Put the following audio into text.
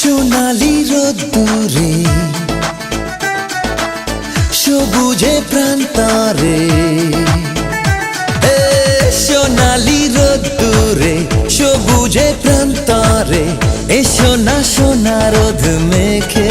সোনালি রোদ্দুরে সবুজে প্রান্তরে, সোনালি রোদ্দুরে সবুজে প্রান্তরে, এসো না সোনা রোদ মেখে